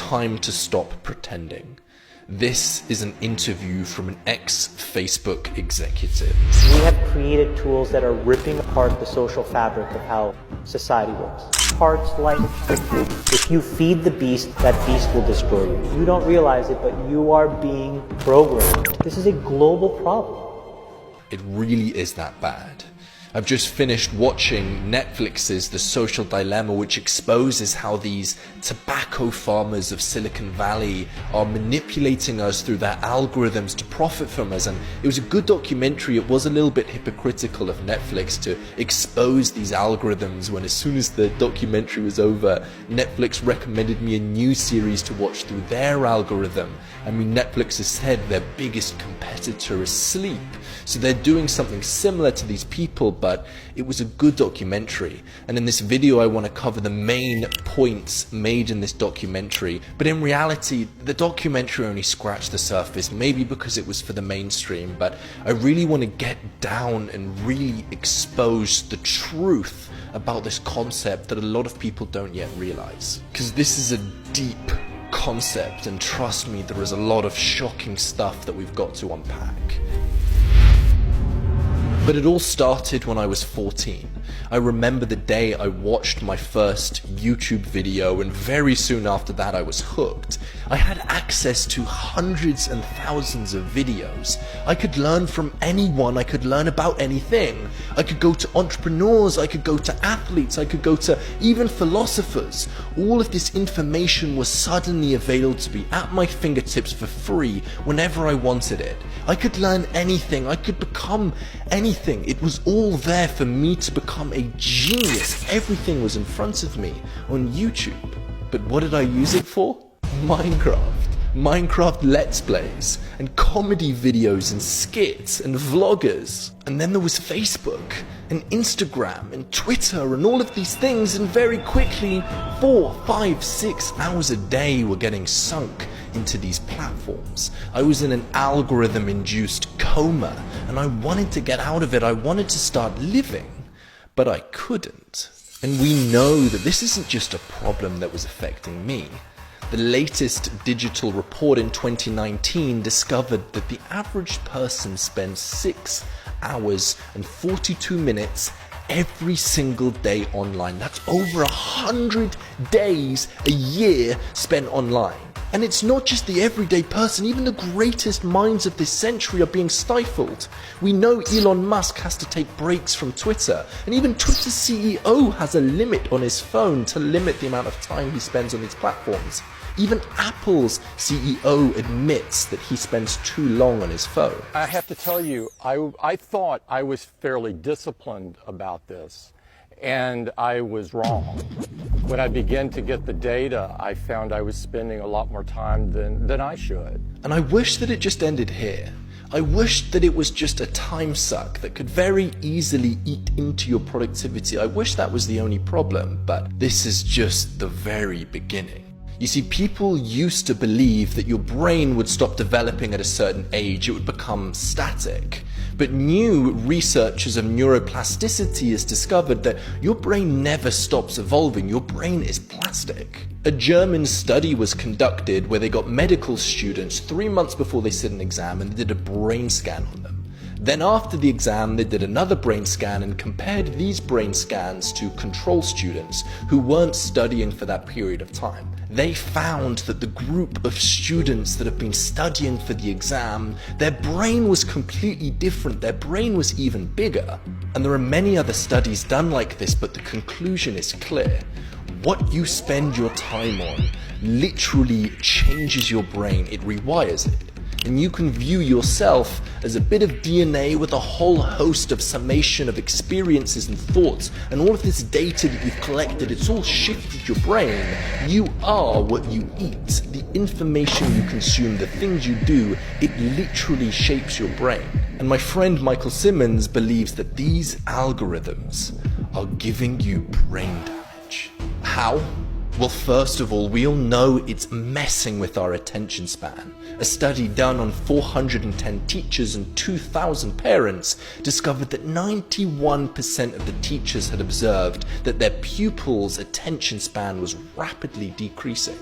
time to stop pretending. This is an interview from an ex-Facebook executive. We have created tools that are ripping apart the social fabric of how society works. Parts like, if you feed the beast, that beast will destroy you. You don't realize it, but you are being programmed. This is a global problem. It really is that bad. I've just finished watching Netflix's The Social Dilemma, which exposes how these tobacco farmers of Silicon Valley are manipulating us through their algorithms to profit from us. And it was a good documentary. It was a little bit hypocritical of Netflix to expose these algorithms when, as soon as the documentary was over, Netflix recommended me a new series to watch through their algorithm. I mean, Netflix has said their biggest competitor is sleep. So they're doing something similar to these people, but it was a good documentary. And in this video, I want to cover the main points made in this documentary. But in reality, the documentary only scratched the surface, maybe because it was for the mainstream. But I really want to get down and really expose the truth about this concept that a lot of people don't yet realize. Because this is a deep concept, and trust me, there is a lot of shocking stuff that we've got to unpack. But it all started when I was 14. I remember the day I watched my first YouTube video, and very soon after that I was hooked. I had access to hundreds and thousands of videos. I could learn from anyone, I could learn about anything. I could go to entrepreneurs, I could go to athletes, I could go to even philosophers. All of this information was suddenly available to me at my fingertips for free whenever I wanted it. I could learn anything, I could become anything. It was all there for me to become a genius. Everything was in front of me on YouTube. But what did I use it for? Minecraft Let's Plays, and comedy videos, and skits, and vloggers. And then there was Facebook, and Instagram, and Twitter, and all of these things, and very quickly, 4, 5, 6 hours a day were getting sunk into these platforms. I was in an algorithm-induced coma, and I wanted to get out of it. I wanted to start living, but I couldn't. And we know that this isn't just a problem that was affecting me. The latest digital report in 2019 discovered that the average person spends 6 hours and 42 minutes every single day online. That's over 100 days a year spent online. And it's not just the everyday person, even the greatest minds of this century are being stifled. We know Elon Musk has to take breaks from Twitter, and even Twitter's CEO has a limit on his phone to limit the amount of time he spends on these platforms. Even Apple's CEO admits that he spends too long on his phone. I have to tell you, I thought I was fairly disciplined about this, and I was wrong. When I began to get the data, I found I was spending a lot more time than I should. And I wish that it just ended here. I wish that it was just a time suck that could very easily eat into your productivity. I wish that was the only problem, but this is just the very beginning. You see, people used to believe that your brain would stop developing at a certain age, it would become static. But new researchers of neuroplasticity has discovered that your brain never stops evolving, your brain is plastic. A German study was conducted where they got medical students 3 months before they sit an exam and they did a brain scan on them. Then after the exam, they did another brain scan and compared these brain scans to control students who weren't studying for that period of time. They found that the group of students that have been studying for the exam, their brain was completely different, their brain was even bigger. And there are many other studies done like this, but the conclusion is clear. What you spend your time on literally changes your brain, it rewires it. And you can view yourself as a bit of DNA with a whole host of summation of experiences and thoughts, and all of this data that you've collected, it's all shifted your brain. You are what you eat. The information you consume, the things you do, it literally shapes your brain. And my friend Michael Simmons believes that these algorithms are giving you brain damage. How? Well, first of all, we all know it's messing with our attention span. A study done on 410 teachers and 2,000 parents discovered that 91% of the teachers had observed that their pupils' attention span was rapidly decreasing.